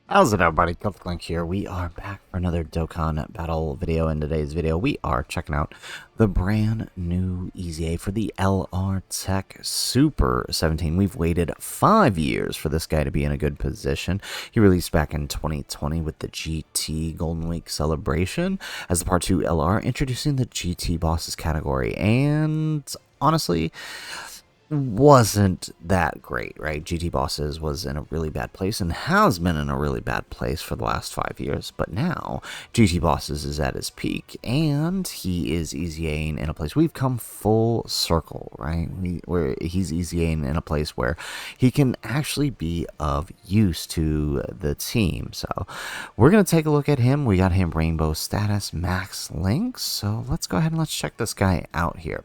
How's it everybody, Link here. We are back for another Dokkan Battle video. In today's video, we are checking out the brand new EZA for the LR Teq Super 17. We've waited 5 years for this guy to be in a good position. He released back in 2020 with the GT Golden Week celebration as the Part 2 LR, introducing the GT Bosses category. And honestly, wasn't that great, right? GT Bosses was in a really bad place and has been in a really bad place for the last 5 years, but now GT Bosses is at his peak and he is EZAing in a place. We've come full circle, right? Where he's EZAing in a place where he can actually be of use to the team. So we're going to take a look at him. We got him rainbow status max links. So let's go ahead and let's check this guy out here.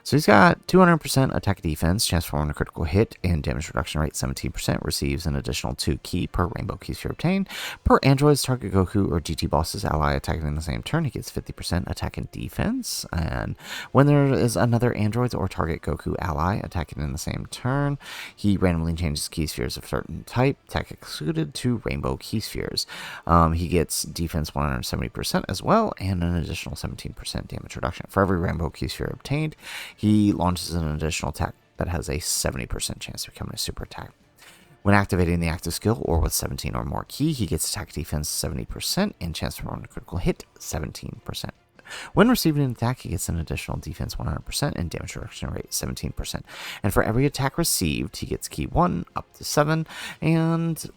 So he's got 200% attack defense, chance for one critical hit, and damage reduction rate 17%, receives an additional 2 ki per rainbow key sphere obtained. Per android's target Goku or GT boss's ally attacking in the same turn, he gets 50% attack and defense. And when there is another android or target Goku ally attacking in the same turn, he randomly changes key spheres of certain type, tech excluded, to rainbow key spheres. He gets defense 170% as well, and an additional 17% damage reduction. For every rainbow key sphere obtained, he launches an additional attack that has a 70% chance to become a super attack. When activating the active skill or with 17 or more ki, he gets attack defense 70% and chance for one critical hit 17%. When receiving an attack, he gets an additional defense 100% and damage reduction rate 17%. And for every attack received, he gets ki 1 up to 7 and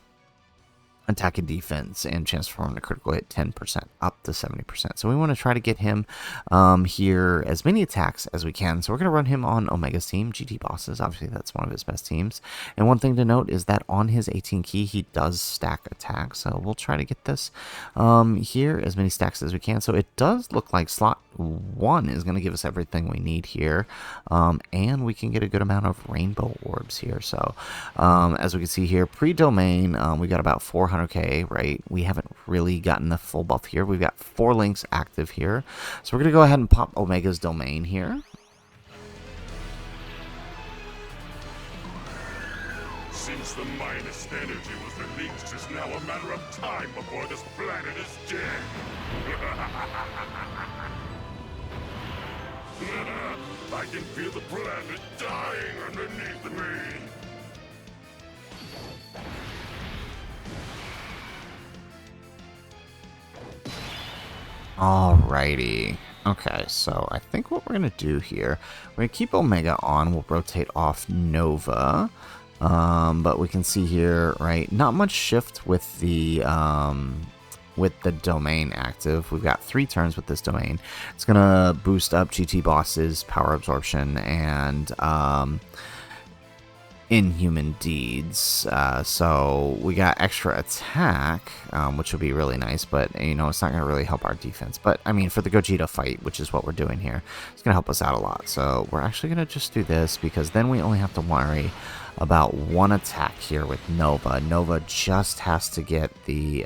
attack and defense and chance for him to critical hit 10% up to 70%. So we want to try to get him here as many attacks as we can. So we're going to run him on Omega's team, GT Bosses. Obviously, that's one of his best teams. And one thing to note is that on his 18 ki, he does stack attacks. So we'll try to get this here as many stacks as we can. So it does look like slot 1 is going to give us everything we need here. And we can get a good amount of rainbow orbs here. So as we can see here, pre-domain, we got about 400k, right? We haven't really gotten the full buff here. We've got 4 links active here. So we're going to go ahead and pop Omega's domain here. Since the minus energy was released, it's now a matter of time before this planet is dead. I can feel the planet dying underneath me. Alrighty. Okay, so I think what we're going to do here, we're going to keep Omega on. We'll rotate off Nova. But we can see here, right, not much shift with the domain active. We've got 3 turns with this domain. It's going to boost up GT Boss's power absorption and inhuman deeds, so we got extra attack, which will be really nice, but you know, it's not going to really help our defense. But I mean, for the Gogeta fight, which is what we're doing here, it's going to help us out a lot. So we're actually going to just do this, because then we only have to worry about 1 attack here with Nova. Nova just has to get the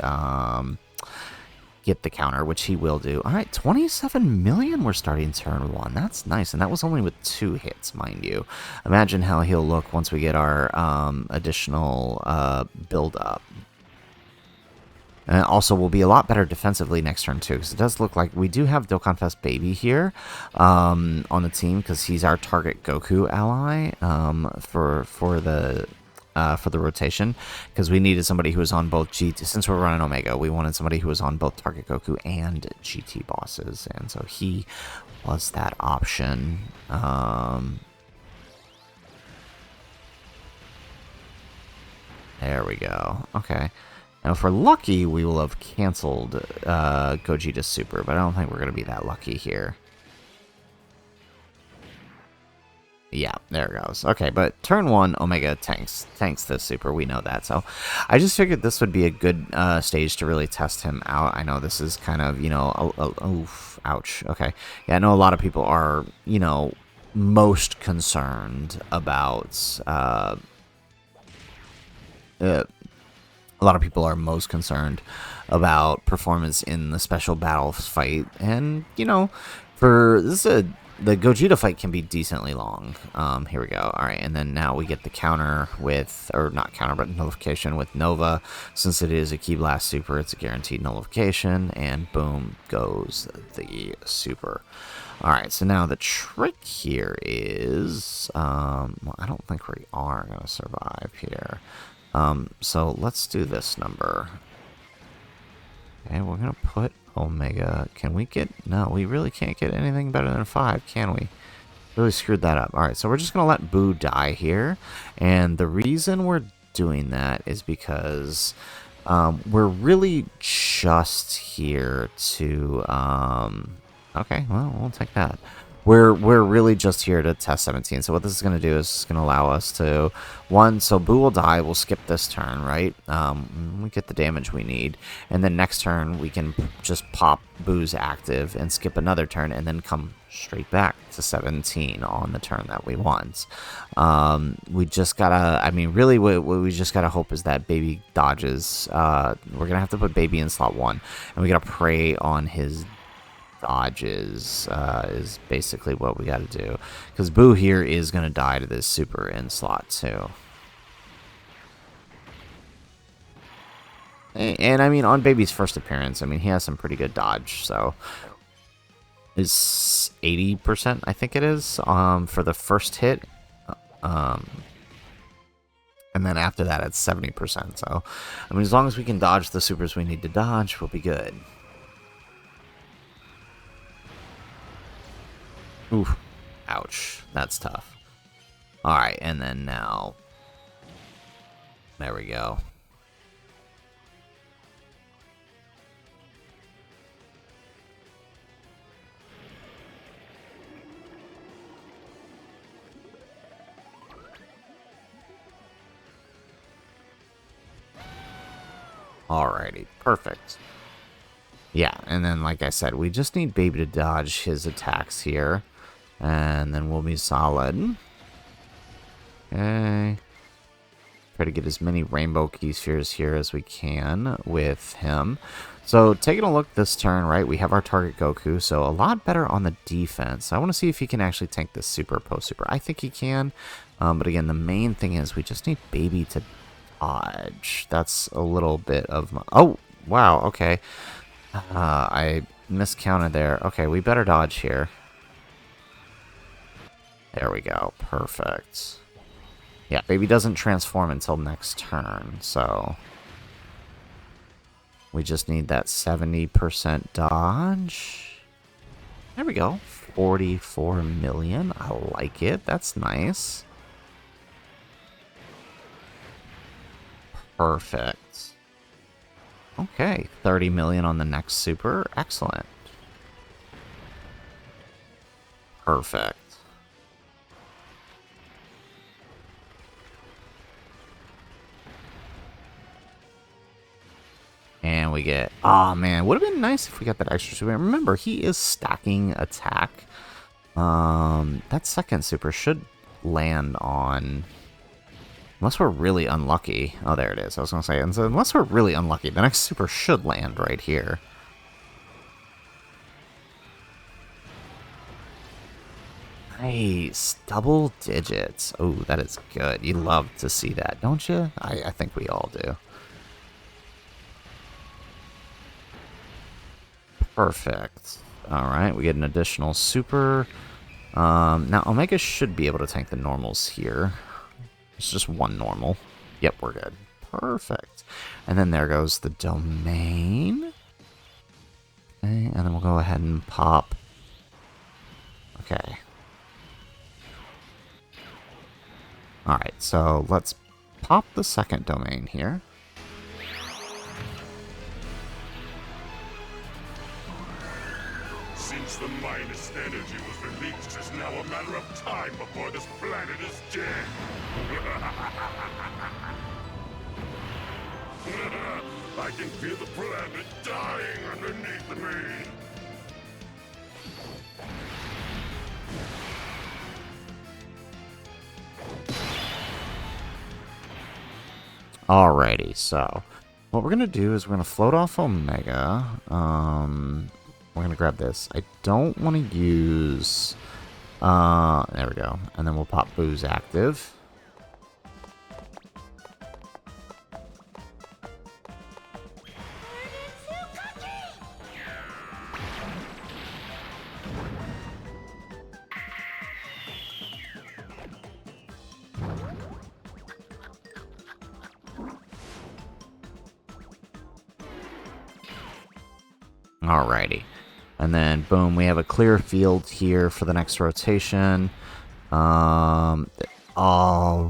counter, which he will do. All right, 27 million we're starting turn 1. That's nice, and that was only with 2 hits, mind you. Imagine how he'll look once we get our additional build up. And also, we'll be a lot better defensively next turn, too, because it does look like we do have Dokkan Fest Baby here on the team, because he's our target Goku ally for the rotation, because we needed somebody who was on both GT. Since we're running Omega, we wanted somebody who was on both target Goku and GT Bosses, and so he was that option. There we go. Okay. Now, if we're lucky, we will have canceled Gogeta Super, but I don't think we're going to be that lucky here. Yeah, there it goes. Okay, but turn 1, Omega tanks this Super. We know that. So I just figured this would be a good stage to really test him out. I know this is kind of, you know, oof, ouch. Okay. Yeah, I know a lot of people are, you know, most concerned about a lot of people are most concerned about performance in the special battles fight. And, you know, for this is a the Gogeta fight can be decently long. Here we go. All right, and then now we get the counter with, or not counter, but nullification with Nova. Since it is a Ki Blast Super, it's a guaranteed nullification, and boom goes the Super. All right, so now the trick here is, well, I don't think we are going to survive here. So let's do this number. Okay, we're going to put Omega. Can we get... No, we really can't get anything better than 5, can we? Really screwed that up. Alright, so we're just going to let Boo die here. And the reason we're doing that is because we're really just here to... okay, well, we'll take that. We're really just here to test 17. So what this is going to do is it's going to allow us to, so Boo will die. We'll skip this turn, right? We get the damage we need. And then next turn, we can just pop Boo's active and skip another turn and then come straight back to 17 on the turn that we want. We just gotta, I mean, really what we just gotta hope is that Baby dodges. We're going to have to put Baby in slot 1. And we gotta prey on his dodges is basically what we got to do, because Boo here is going to die to this Super in slot 2. And I mean, on Baby's first appearance, I mean, he has some pretty good dodge, so is 80%, I think it is, for the first hit, and then after that it's 70%. So I mean, as long as we can dodge the Supers we need to dodge, we'll be good. Oof. Ouch. That's tough. Alright, and then now... There we go. Alrighty, perfect. Yeah, and then like I said, we just need Baby to dodge his attacks here. And then we'll be solid. Okay. Try to get as many rainbow key spheres here as we can with him. So taking a look this turn, right, we have our target Goku, so a lot better on the defense. I want to see if he can actually tank this Super post-Super. I think he can, but again, the main thing is we just need Baby to dodge. That's a little bit of my... Oh, wow, okay. I miscounted there. Okay, we better dodge here. There we go. Perfect. Yeah, Baby doesn't transform until next turn, so... We just need that 70% dodge. There we go. 44 million. I like it. That's nice. Perfect. Okay, 30 million on the next Super. Excellent. Perfect. And we get... Oh, man. Would have been nice if we got that extra Super. Remember, he is stacking attack. That second Super should land on... Unless we're really unlucky. Oh, there it is. I was going to say, and so unless we're really unlucky, the next Super should land right here. Nice. Double digits. Oh, that is good. You love to see that, don't you? I think we all do. Perfect. Alright, we get an additional Super. Now, Omega should be able to tank the normals here. It's just one normal. Yep, we're good. Perfect. And then there goes the domain. Okay, and then we'll go ahead and pop. Okay. Alright, so let's pop the second domain here. Since the minus energy was released, it's now a matter of time before this planet is dead. I can feel the planet dying underneath me. Alrighty, so what we're going to do is we're going to float off Omega. We're going to grab this. I don't want to use There we go. And then we'll pop Boo's active. Alrighty. And then, boom, we have a clear field here for the next rotation. Oh,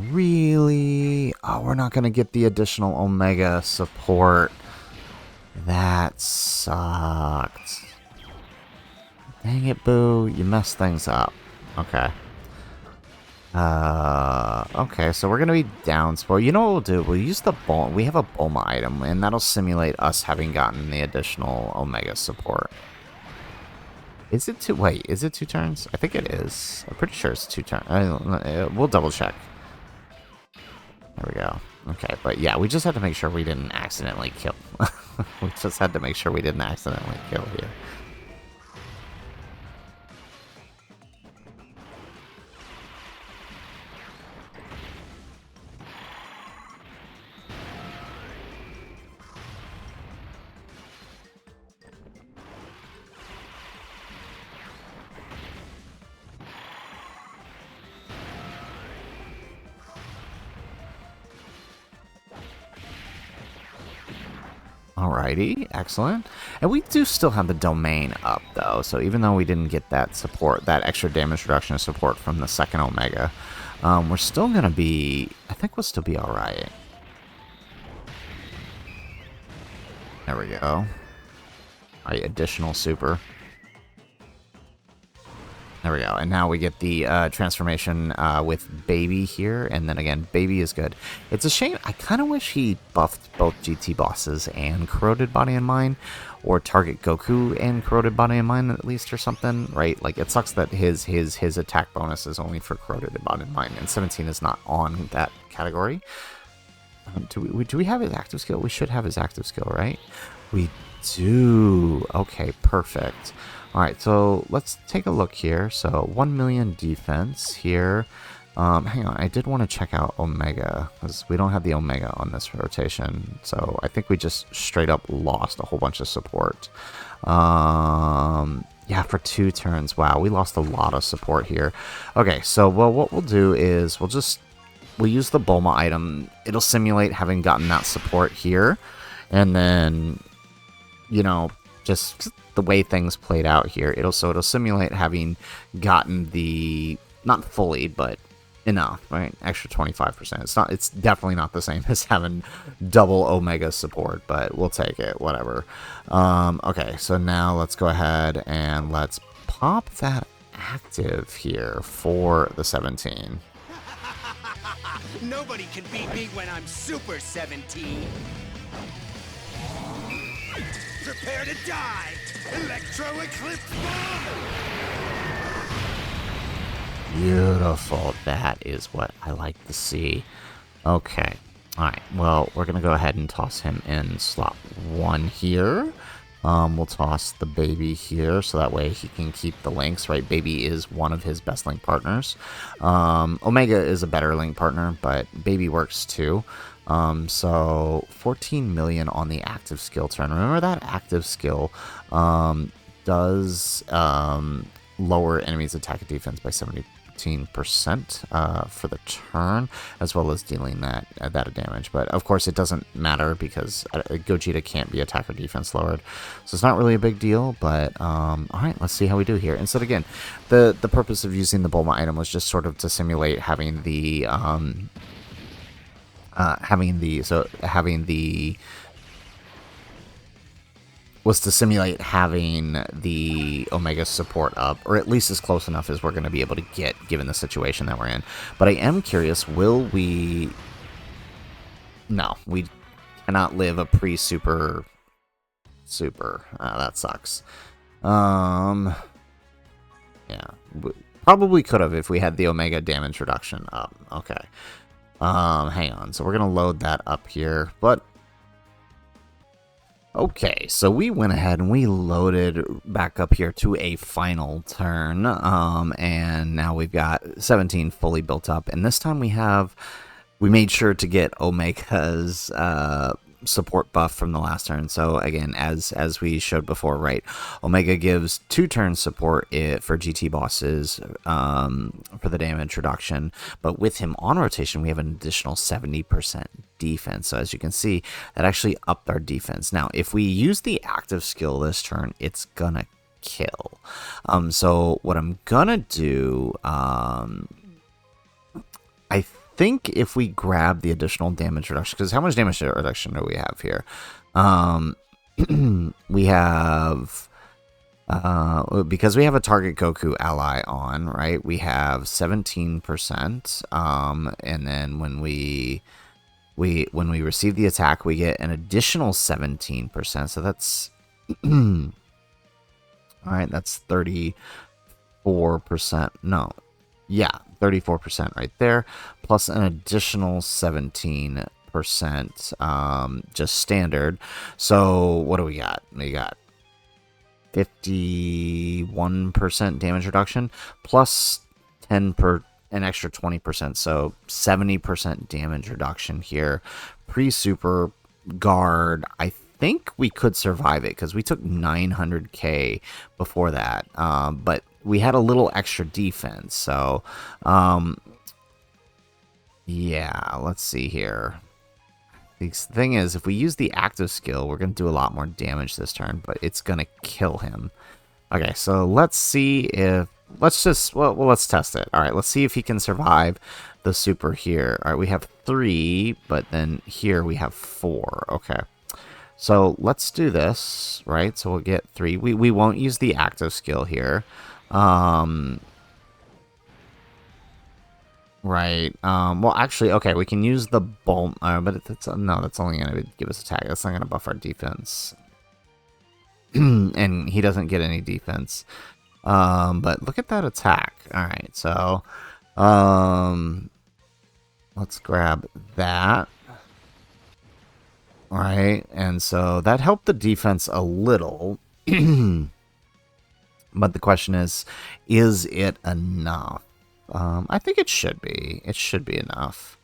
really? Oh, we're not going to get the additional Omega support. That sucked. Dang it, Boo. You messed things up. Okay. Okay, so we're gonna be down. So you know what we'll do? We'll use the we have a Bulma item, and that'll simulate us having gotten the additional Omega support. Is it two? Wait, is it 2 turns? I think it is. I'm pretty sure it's 2 turns. We'll double check. There we go. Okay, but yeah, we just had to make sure we didn't accidentally kill. We just had to make sure we didn't accidentally kill here. Alrighty, excellent. And we do still have the domain up, though, so even though we didn't get that support, that extra damage reduction support from the second Omega, we're still going to be, I think we'll still be alright. There we go. Alright, additional super. There we go. And now we get the transformation with Baby here. And then again, Baby is good. It's a shame. I kind of wish he buffed both GT bosses and Corroded Body and Mind. Or target Goku and Corroded Body and Mind at least or something, right? Like, it sucks that his attack bonus is only for Corroded Body and Mind. And 17 is not on that category. Do we have his active skill? We should have his active skill, right? We do. Okay, perfect. Alright, so let's take a look here. So 1 million defense here. Hang on, I did want to check out Omega, because we don't have the Omega on this rotation. So I think we just straight up lost a whole bunch of support. Yeah, for 2 turns. Wow, we lost a lot of support here. Okay, so well, what we'll do is we'll use the Bulma item. It'll simulate having gotten that support here. And then, you know, just the way things played out here, it'll simulate having gotten the, not fully, but enough, right? Extra 25%. It's definitely not the same as having double Omega support, but we'll take it, whatever. Okay, so now let's go ahead and let's pop that active here for the 17. Nobody can beat me when I'm Super 17. Prepare to die! Electro Eclipse Bomb! Beautiful. That is what I like to see. Okay. Alright, well, we're going to go ahead and toss him in slot 1 here. We'll toss the Baby here, so that way he can keep the links, right? Baby is one of his best link partners. Omega is a better link partner, but Baby works too. So 14 million on the active skill turn. Remember that active skill does lower enemies' attack and defense by 17% for the turn, as well as dealing that damage. But of course, it doesn't matter because Gogeta can't be attack or defense lowered, so it's not really a big deal. But all right, let's see how we do here. And so again, the purpose of using the Bulma item was just sort of to simulate having the was to simulate having the Omega support up, or at least as close enough as we're going to be able to get, given the situation that we're in. But I am curious, will we... No, we cannot live a pre-super... Super. That sucks. Yeah. Probably could have if we had the Omega damage reduction up. Okay. Hang on. So we're going to load that up here, but Okay, so we went ahead and we loaded back up here to a final turn, and now we've got 17 fully built up, and this time we made sure to get Omega's support buff from the last turn. So again, as we showed before, right, Omega gives 2 turn support for GT bosses for the damage reduction, but with him on rotation we have an additional 70% defense. So as you can see, that actually upped our defense. Now if we use the active skill this turn, it's gonna kill. So what I'm gonna do, I think if we grab the additional damage reduction, because how much damage reduction do we have here? We have, because we have a target Goku ally on, right? We have 17%, and then when we receive the attack, we get an additional 17%. So that's all right. That's 34%. No. Yeah, 34% right there, plus an additional 17%, just standard. So what do we got? We got 51% damage reduction, plus an extra 20%, so 70% damage reduction here. Pre-super guard, I think we could survive it because we took 900k before that, but we had a little extra defense. So yeah, let's see here. The thing is, if we use the active skill, we're going to do a lot more damage this turn, but it's going to kill him. Okay, so let's see if let's test it. All right, let's see if he can survive the super here. All right, we have 3, but then here we have 4. Okay. So let's do this, right? So we'll get 3. We won't use the active skill here. Right. Well, actually, okay, we can use the bomb, but no, that's only going to give us attack. That's not going to buff our defense. And he doesn't get any defense. But look at that attack. All right, so let's grab that. All right, and so that helped the defense a little. But the question is it enough? I think it should be. It should be enough.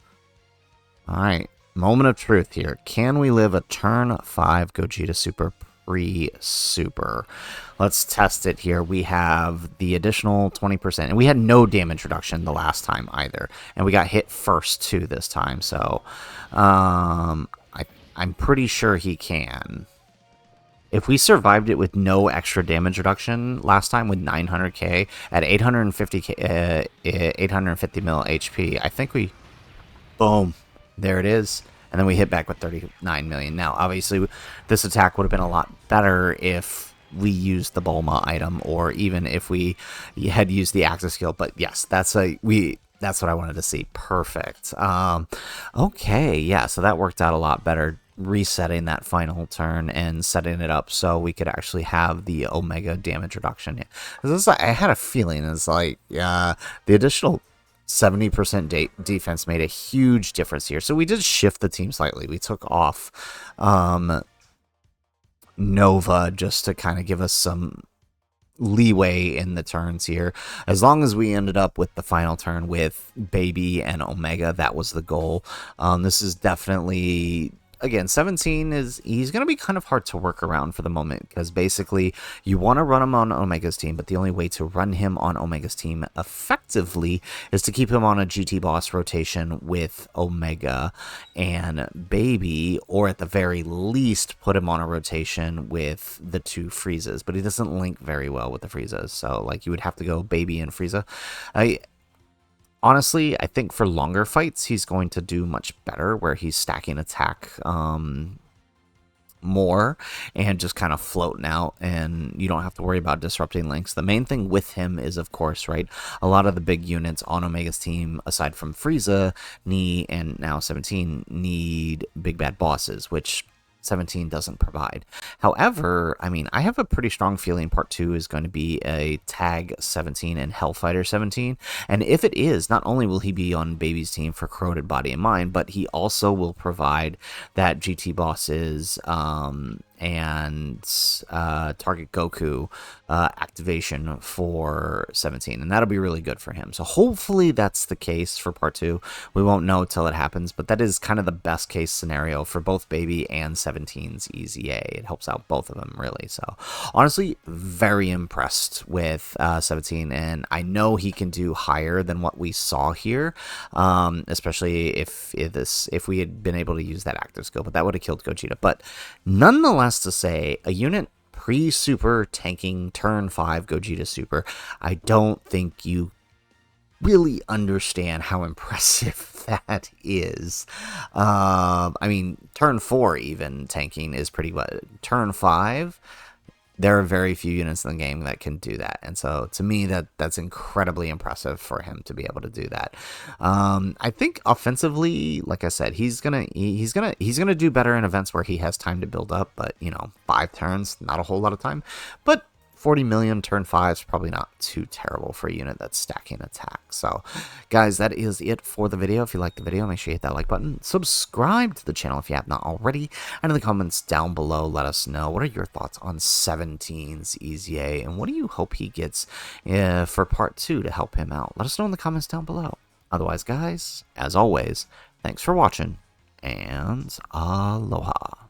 All right, moment of truth here. Can we live a turn 5 Gogeta Super pre-super? Let's test it here. We have the additional 20%, and we had no damage reduction the last time either, and we got hit first too this time. So I'm pretty sure he can. If we survived it with no extra damage reduction last time with 900k at 850k, 850 mil HP, I think we, boom, there it is. And then we hit back with 39 million. Now, obviously, this attack would have been a lot better if we used the Bulma item, or even if we had used the active skill. But yes, that's what I wanted to see. Perfect. Okay, yeah, so that worked out a lot better, resetting that final turn and setting it up so we could actually have the Omega damage reduction. I had a feeling it's like the additional 70% defense made a huge difference here. So we did shift the team slightly. We took off Nova just to kind of give us some leeway in the turns here. As long as we ended up with the final turn with Baby and Omega, that was the goal. This is definitely, again, 17 he's going to be kind of hard to work around for the moment, because basically you want to run him on Omega's team, but the only way to run him on Omega's team effectively is to keep him on a GT boss rotation with Omega and Baby, or at the very least put him on a rotation with the 2 Friezas, but he doesn't link very well with the Friezas, so like you would have to go Baby and Frieza. Honestly, I think for longer fights, he's going to do much better, where he's stacking attack more and just kind of floating out, and you don't have to worry about disrupting links. The main thing with him is, of course, right, a lot of the big units on Omega's team, aside from Frieza, and now 17, need big bad bosses, which 17 doesn't provide. However, I mean, I have a pretty strong feeling part 2 is going to be a Tag 17 and Hellfighter 17. And if it is, not only will he be on Baby's team for Corroded Body and Mind, but he also will provide that GT boss's and target Goku activation for 17, and that'll be really good for him. So hopefully that's the case for part 2. We won't know till it happens, but that is kind of the best case scenario for both Baby and 17's EZA. It helps out both of them, really. So honestly, very impressed with 17, and I know he can do higher than what we saw here, especially if we had been able to use that active skill, but that would have killed Gogeta. But nonetheless, to say a unit pre-super tanking turn 5 Gogeta Super, I don't think you really understand how impressive that is. I mean, turn 4 even tanking is pretty good. Turn 5, there are very few units in the game that can do that, and so to me that's incredibly impressive for him to be able to do that. I think offensively, like I said, he's gonna do better in events where he has time to build up, but 5 turns, not a whole lot of time, but 40 million turn 5 is probably not too terrible for a unit that's stacking attack. So guys, that is it for the video. If you liked the video, make sure you hit that like button, subscribe to the channel if you have not already, and in the comments down below let us know what are your thoughts on 17's EZA and what do you hope he gets for part 2 to help him out. Let us know in the comments down below. Otherwise guys, as always, thanks for watching and aloha.